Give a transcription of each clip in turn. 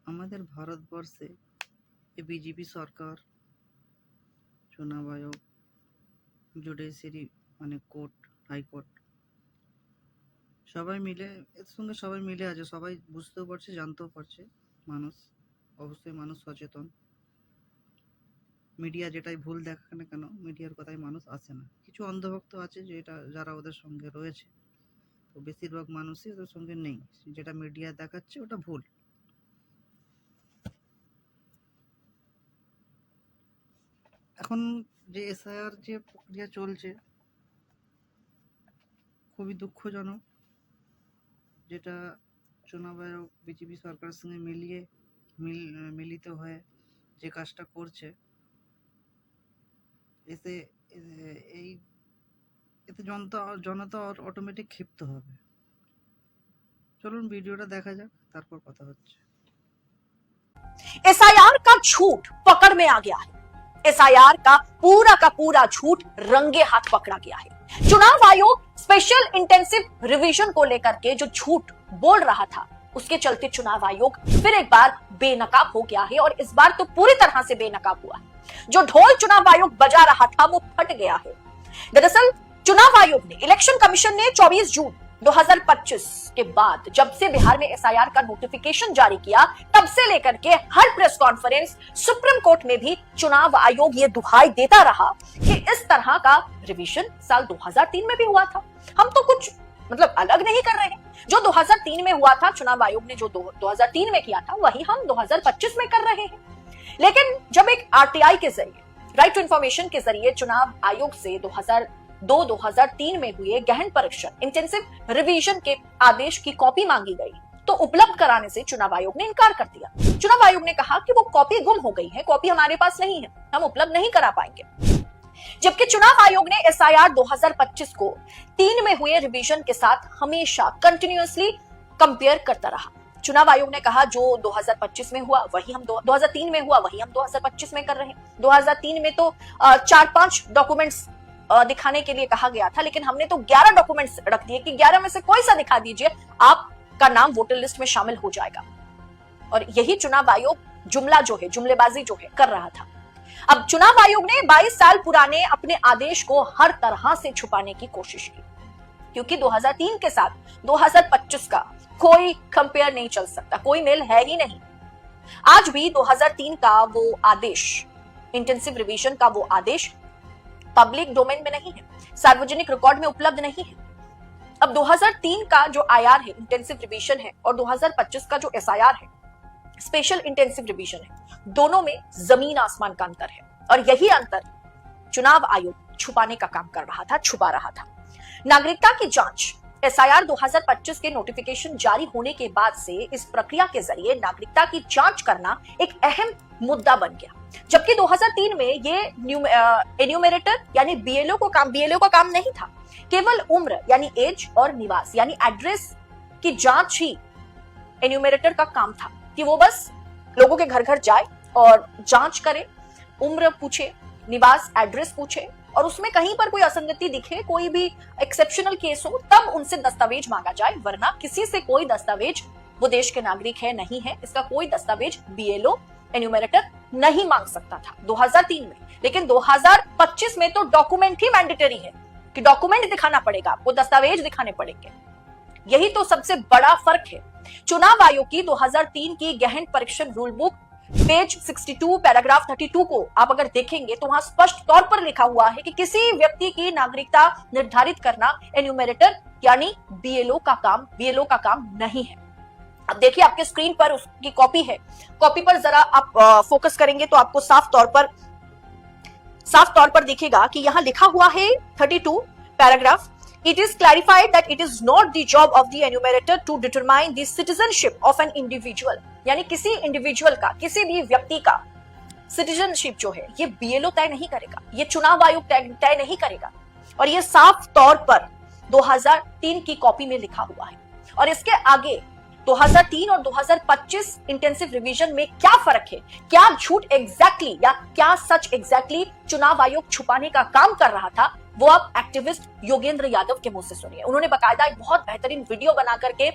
আমাদের ভারতবর্ষে এই বিজেপি সরকার, চুনাব আয়োগ, জুডিশিয়ারি মানে কোর্ট, হাইকোর্ট সবাই মিলে এর সঙ্গে সবাই মিলে আছে। সবাই বুঝতেও পারছে, জানতেও পারছে। মানুষ অবশ্যই মানুষ সচেতন। মিডিয়া যেটাই ভুল দেখাক না কেন, মিডিয়ার কথায় মানুষ আসে না। কিছু অন্ধভক্ত আছে যারা ওদের সঙ্গে রয়েছে, তো বেশিরভাগ মানুষই ওদের সঙ্গে নেই। যেটা মিডিয়া দেখাচ্ছে ওটা ভুল। এখন যে এসআইআর যে প্রক্রিয়া চলছে খুবই দুঃখজনক, যেটা চুনাব আয়োগ বিজেপি সরকারের সঙ্গে মিলিত হয়ে যে কাজটা করছে, এতে এই এতে জনতা অটোমেটিক ক্ষিপ্ত হবে। চলুন ভিডিওটা দেখা যাক, তারপর কথা হচ্ছে। एसआईआर का झूठ पकड़ में आ गया है। एसआईआर का पूरा झूठ रंगे हाथ पकड़ा गया है। चुनाव आयोग स्पेशल इंटेंसिव रिवीजन को लेकर के जो झूठ बोल रहा था, उसके चलते चुनाव आयोग फिर एक बार बेनकाब हो गया है और इस बार तो पूरी तरह से बेनकाब हुआ है। जो ढोल चुनाव आयोग बजा रहा था वो फट गया है। दरअसल चुनाव आयोग ने, इलेक्शन कमीशन ने 24 जून 2025 के बाद जब से बिहार में एसआईआर का नोटिफिकेशन जारी किया, तब से लेकर के हर प्रेस कॉन्फ्रेंस, सुप्रीम कोर्ट में भी चुनाव आयोग ये दुहाई देता रहा कि इस तरह का रिवीजन साल 2003 में भी हुआ था। हम तो कुछ अलग नहीं कर रहे हैं। जो 2003 में हुआ था, चुनाव आयोग ने जो 2003 में किया था, वही हम 2025 में कर रहे हैं। लेकिन जब एक आरटीआई के जरिए, राइट टू इंफॉर्मेशन के जरिए चुनाव आयोग से 2002-2003 में हुए गहन परीक्षण, इंटेंसिव रिवीजन के आदेश की कॉपी मांगी गई, तो उपलब्ध कराने से चुनाव आयोग ने इनकार कर दिया। चुनाव आयोग ने कहा कि वो कॉपी गुम हो गई है, कॉपी हमारे पास नहीं है, हम उपलब्ध नहीं करा पाएंगे। जबकि चुनाव आयोग ने एसआईआर 2025 को 3 में हुए रिवीजन के साथ हमेशा कंटिन्यूअसली कंपेयर करता रहा। चुनाव आयोग ने कहा जो 2025 में हुआ वही हम 2003 में हुआ वही हम 2025 में कर रहे हैं। 2003 में तो 4-5 डॉक्यूमेंट्स दिखाने के लिए कहा गया था, लेकिन हमने तो 11 डॉक्यूमेंट्स रख दिए कि 11 में से कोई सा दिखा दीजिए, आपका नाम वोटर लिस्ट में शामिल हो जाएगा। और यही चुनाव आयोग जुमलेबाजी जो है कर रहा था। अब चुनाव आयोग ने 22 साल पुराने अपने आदेश को हर तरह से छुपाने की कोशिश की, क्योंकि 2003 के साथ 2025 का कोई कंपेयर नहीं चल सकता, कोई मेल है ही नहीं। आज भी 2003 का वो आदेश, इंटेंसिव रिवीजन का वो आदेश पब्लिक डोमेन में नहीं है, सार्वजनिक रिकॉर्ड में उपलब्ध नहीं है। अब 2003 का जो आईआर है, इंटेंसिव रिवीजन है, और 2025 का जो एसआईआर है, स्पेशल इंटेंसिव रिवीजन है, दोनों में जमीन आसमान का अंतर है। और यही अंतर चुनाव आयोग छुपाने का काम कर रहा था, छुपा रहा था। नागरिकता की जांच, एसआईआर 2025 के नोटिफिकेशन जारी होने के बाद से इस प्रक्रिया के जरिए नागरिकता की जांच करना एक अहम मुद्दा बन गया। जबकि 2003 में ये एन्यूमरेटर यानी बीएलओ का काम नहीं था। केवल उम्र यानी एज और निवास यानी एड्रेस की जांच ही एन्यूमरेटर का काम था, कि वो बस लोगों के घर घर जाए और जांच करे, उम्र पूछे, निवास एड्रेस पूछे, और उसमें कहीं पर कोई असंगति दिखे, कोई भी एक्सेप्शनल केस हो, तब उनसे दस्तावेज मांगा जाए, वरना किसी से कोई दस्तावेज, वो देश के नागरिक है नहीं है, इसका कोई दस्तावेज बीएलओ एन्यूमरेटर नहीं मांग सकता था 2003 में। लेकिन 2025 में तो डॉक्यूमेंट ही मैंडेटरी है, कि डॉक्यूमेंट दिखाना पड़ेगा, आपको दस्तावेज दिखाने पड़ेंगे। यही तो सबसे बड़ा फर्क है। चुनाव आयोग की 2003 की गहन परीक्षण रूल बुक पेज 62 पैराग्राफ 32 को आप अगर देखेंगे तो वहां स्पष्ट तौर पर लिखा हुआ है कि किसी व्यक्ति की नागरिकता निर्धारित करना एन्यूमरेटर यानी बीएलओ का काम नहीं है। अब देखिए आपके स्क्रीन पर उसकी कॉपी है, कॉपी पर जरा आप फोकस करेंगे तो आपको साफ तौर पर दिखेगा कि यहां लिखा हुआ है 32 paragraph, It is clarified that it is not the job of the enumerator to determine the citizenship of an individual, यानी किसी इंडिविजुअल का, किसी भी व्यक्ति का सिटीजनशिप जो है ये बीएलओ तय नहीं करेगा, ये चुनाव आयोग तय नहीं करेगा। और ये साफ तौर पर 2003 की कॉपी में लिखा हुआ है। और इसके आगे 2003 और 2025 इंटेंसिव रिवीजन में क्या फर्क है, क्या झूठ एग्जैक्टली या क्या सच एग्जैक्टली चुनाव आयोग छुपाने का काम कर रहा था, वो आप एक्टिविस्ट योगेंद्र यादव के मुंह से सुनिए। उन्होंने बकायदा एक बहुत बेहतरीन वीडियो बना करके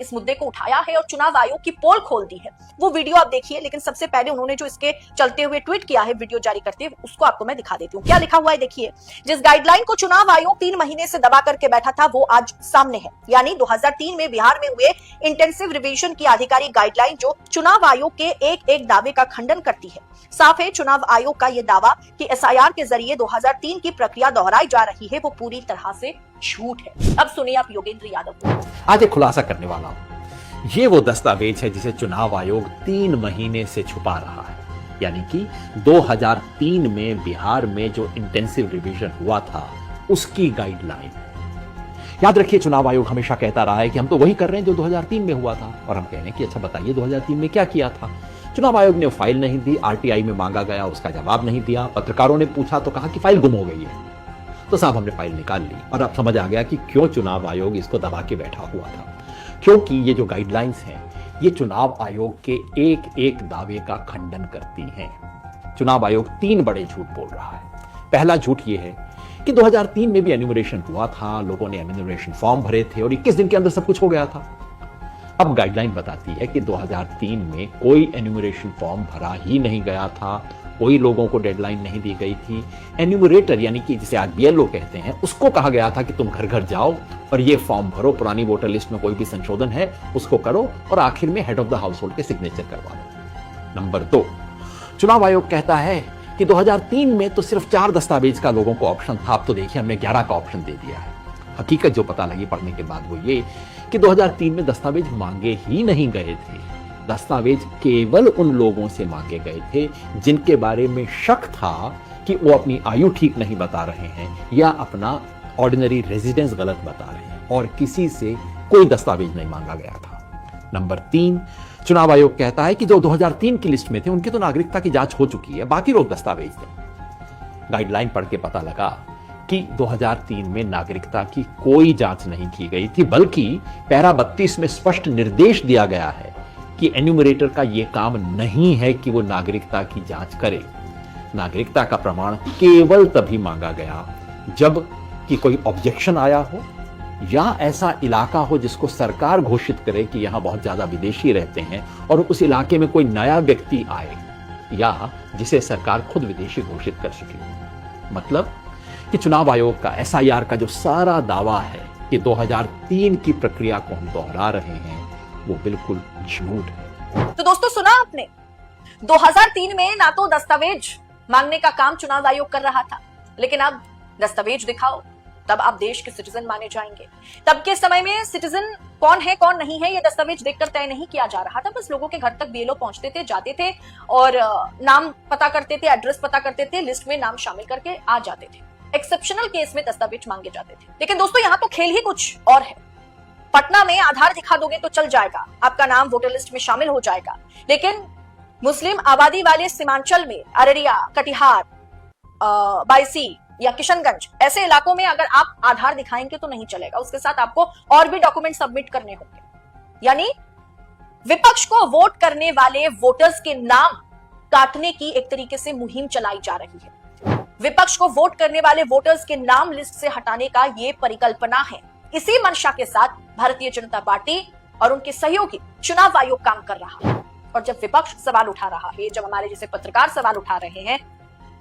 इस मुद्दे को उठाया है और चुनाव आयोग की पोल खोल दी है। वो वीडियो आप देखिए, लेकिन सबसे पहले उन्होंने जो इसके चलते हुए ट्वीट किया है वीडियो जारी करते हुए, उसको आपको मैं दिखा देती हूँ। क्या लिखा हुआ है देखिए। जिस गाइडलाइन को चुनाव आयोग 3 महीने से दबा करके बैठा था वो आज सामने है। यानी 2003 में बिहार में हुए इंटेंसिव रिवीजन की आधिकारिक गाइडलाइन जो चुनाव आयोग के एक एक दावे का खंडन करती है। साफ है चुनाव आयोग का यह दावा कि एसआईआर के जरिए 2003 की प्रक्रिया दोहराई जा रही है वो पूरी तरह से झूठ है। अब सुनिए आप योगेंद्र यादव को। आज एक खुलासा करने वाला हूं। ये वो दस्तावेज है जिसे चुनाव आयोग 3 महीने से छुपा रहा है। यानी कि 2003 में बिहार में जो इंटेंसिव रिवीजन हुआ था उसकी गाइडलाइन। याद रखिए चुनाव आयोग हमेशा कहता रहा है कि हम तो वही कर रहे हैं जो 2003 में हुआ था, और हम कह रहे हैं कि अच्छा बताइए 2003 में क्या किया था। चुनाव आयोग ने फाइल नहीं दी, आरटीआई में मांगा गया उसका जवाब नहीं दिया, पत्रकारों ने पूछा तो कहा कि फाइल गुम हो गई है। तो साहब हमने फाइल निकाल ली और अब समझ आ गया कि क्यों चुनाव आयोग इसको दबा के बैठा हुआ था। क्योंकि ये जो गाइडलाइंस हैं ये चुनाव आयोग के एक एक दावे का खंडन करती हैं। चुनाव आयोग 3 बड़े झूठ बोल रहा है। पहला झूठ ये है कि 2003 में भी एन्यूमरेशन हुआ था, लोगों ने एन्यूमरेशन फॉर्म भरे थे और 21 दिन के अंदर सब कुछ हो गया था। अब गाइडलाइन बताती है कि 2003 में कोई एन्यूमरेशन फॉर्म भरा ही नहीं गया था, कोई लोगों को डेडलाइन नहीं दी गई थी। एन्यूमरेटर यानी कि जिसे आज बीएलओ कहते हैं उसको कहा गया था कि तुम घर घर जाओ और ये फॉर्म भरो, पुरानी वोटर लिस्ट में कोई भी संशोधन है उसको करो और आखिर में head of the house hold के सिग्नेचर करवा दो। नंबर 2, चुनाव आयोग कहता है कि 2003 में तो सिर्फ 4 दस्तावेज का लोगों को ऑप्शन था, अब तो देखिए हमने 11 का ऑप्शन दे दिया है। हकीकत जो पता लगी पढ़ने के बाद वो ये कि 2003 में दस्तावेज मांगे ही नहीं गए थे। दस्तावेज केवल उन लोगों से मांगे गए थे जिनके बारे में शक था कि वो अपनी आयु ठीक नहीं बता रहे हैं या अपना ऑर्डिनरी रेजिडेंस गलत बता रहे हैं, और किसी से कोई दस्तावेज नहीं मांगा गया था। नंबर 3, चुनाव आयोग कहता है कि जो 2003 की लिस्ट में थे उनकी तो नागरिकता की जांच हो चुकी है, बाकी लोग दस्तावेज थे। गाइडलाइन पढ़ के पता लगा कि 2003 में नागरिकता की कोई जांच नहीं की गई थी, बल्कि पैरा 32 में स्पष्ट निर्देश दिया गया है कि एन्यूमरेटर का यह काम नहीं है कि वो नागरिकता की जांच करे। नागरिकता का प्रमाण केवल तभी मांगा गया जब कि कोई ऑब्जेक्शन आया हो या ऐसा इलाका हो जिसको सरकार घोषित करे कि यहां बहुत ज्यादा विदेशी रहते हैं और उस इलाके में कोई नया व्यक्ति आए या जिसे सरकार खुद विदेशी घोषित कर सके। मतलब कि चुनाव आयोग का एसआईआर का जो सारा दावा है कि 2003 की प्रक्रिया को हम दोहरा रहे हैं वो बिल्कुल झूठ है। तो दोस्तों सुना आपने, 2003 में ना तो दस्तावेज मांगने का काम चुनाव आयोग कर रहा था, लेकिन अब दस्तावेज दिखाओ तब आप देश के सिटीजन माने जाएंगे। तब के समय में सिटीजन कौन है कौन नहीं है ये दस्तावेज देखकर तय नहीं किया जा रहा था, बस लोगों के घर तक बीएलओ पहुंचते थे, जाते थे और नाम पता करते थे, एड्रेस पता करते थे, लिस्ट में नाम शामिल करके आ जाते थे। एक्सेप्शनल केस में दस्तावेज मांगे जाते थे। लेकिन दोस्तों यहाँ तो खेल ही कुछ और है। पटना में आधार दिखा दोगे तो चल जाएगा, आपका नाम वोटर लिस्ट में शामिल हो जाएगा, लेकिन मुस्लिम आबादी वाले सीमांचल में अररिया, कटिहार, बायसी या किशनगंज ऐसे इलाकों में अगर आप आधार दिखाएंगे तो नहीं चलेगा, उसके साथ आपको और भी डॉक्यूमेंट सबमिट करने होंगे। यानी विपक्ष को वोट करने वाले वोटर्स के नाम काटने की एक तरीके से मुहिम चलाई जा रही है। विपक्ष को वोट करने वाले वोटर्स के नाम लिस्ट से हटाने का ये परिकल्पना है। इसी मंशा के साथ भारतीय जनता पार्टी और उनके सहयोगी चुनाव आयोग काम कर रहा है। और जब विपक्ष सवाल उठा रहा है, जब हमारे जैसे पत्रकार सवाल उठा रहे हैं,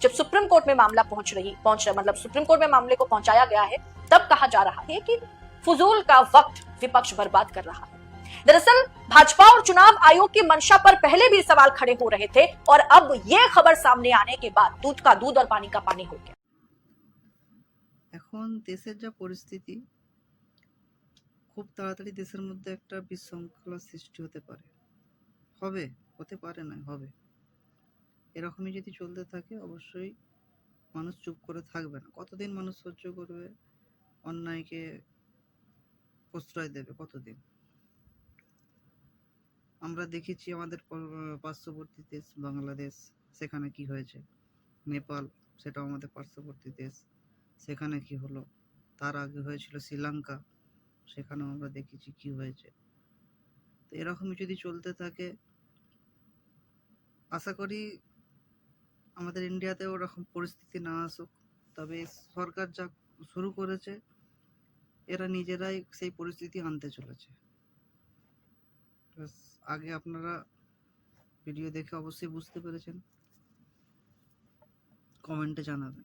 जब सुप्रीम कोर्ट में मामला मतलब सुप्रीम कोर्ट में मामले को पहुंचाया गया है, तब कहा जा रहा है कि फुजूल का वक्त विपक्ष बर्बाद कर रहा है। दरअसल भाजपा और चुनाव आयोग की मंशा पर पहले भी सवाल खड़े हो रहे थे और अब यह खबर सामने आने के बाद दूध का दूध और पानी का पानी हो गया। এখন দেশের যা পরিস্থিতি, খুব তাড়াতাড়ি দেশের মধ্যে একটা বিশৃঙ্খলা সৃষ্টি হতে পারে, হতে পারে না, হবে। এরকমই যদি চলতে থাকে অবশ্যই মানুষ চুপ করে থাকবে না। কতদিন মানুষ সহ্য করবে, অন্যায়কে প্রশ্রয় দেবে কতদিন? আমরা দেখেছি আমাদের পার্শ্ববর্তী দেশ বাংলাদেশ, সেখানে কি হয়েছে। নেপাল, সেটাও আমাদের পার্শ্ববর্তী দেশ, সেখানে কি হলো। তার আগে হয়েছিল শ্রীলঙ্কা, সেখানেও আমরা দেখেছি কি হয়েছে। তো এরকমই যদি চলতে থাকে, আশা করি আমাদের ইন্ডিয়াতেও ওরকম পরিস্থিতি না আসুক, তবে সরকার যা শুরু করেছে এরা নিজেরাই সেই পরিস্থিতি আনতে চলেছে। আগে আপনারা ভিডিও দেখে অবশ্যই বুঝতে পেরেছেন, কমেন্টে জানাবেন।